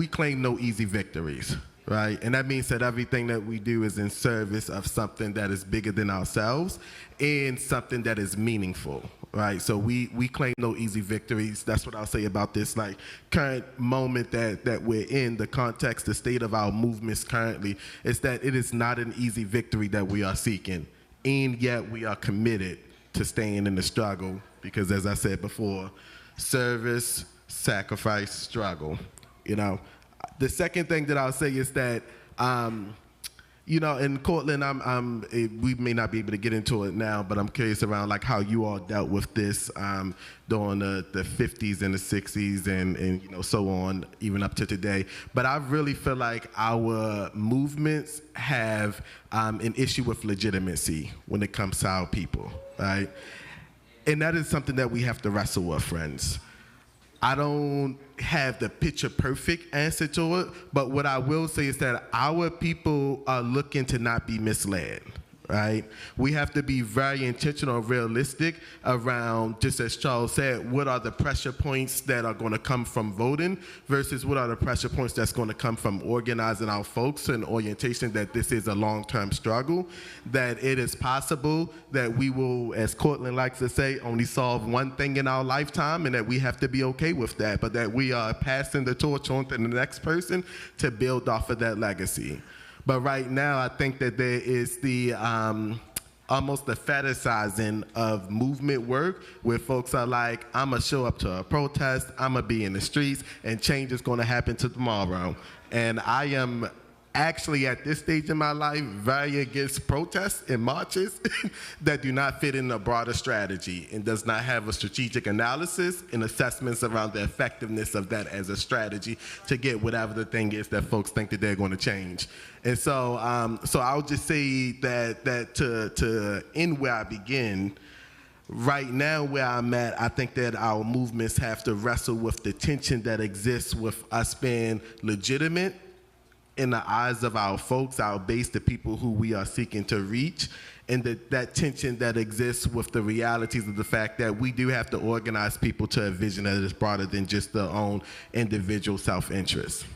we claim no easy victories, right? And that means that everything that we do is in service of something that is bigger than ourselves and something that is meaningful, right? So we claim no easy victories. That's what I'll say about this like current moment that we're in, the context, the state of our movements currently, is that it is not an easy victory that we are seeking. And yet we are committed to staying in the struggle because, as I said before, service, sacrifice, struggle. You know, the second thing that I'll say is that, you know, in Cortland, we may not be able to get into it now, but I'm curious around like how you all dealt with this during the 50s and the 60s and you know, so on, even up to today. But I really feel like our movements have an issue with legitimacy when it comes to our people, right? And that is something that we have to wrestle with, friends. I don't have the picture perfect answer to it, but what I will say is that our people are looking to not be misled, right? We have to be very intentional and realistic around, just as Charles said, what are the pressure points that are going to come from voting versus what are the pressure points that's going to come from organizing our folks and orientation that this is a long-term struggle, that it is possible that we will, as Cortland likes to say, only solve one thing in our lifetime and that we have to be okay with that, but that we are passing the torch on to the next person to build off of that legacy. But right now, I think that there is the almost the fetishizing of movement work where folks are like, I'm going to show up to a protest, I'm going to be in the streets, and change is going to happen tomorrow. And I am actually at this stage in my life very against protests and marches that do not fit in a broader strategy and does not have a strategic analysis and assessments around the effectiveness of that as a strategy to get whatever the thing is that folks think that they're going to change. And so I'll just say that to end where I begin, right now where I'm at, I think that our movements have to wrestle with the tension that exists with us being legitimate in the eyes of our folks, our base, the people who we are seeking to reach, and that tension that exists with the realities of the fact that we do have to organize people to a vision that is broader than just their own individual self-interest.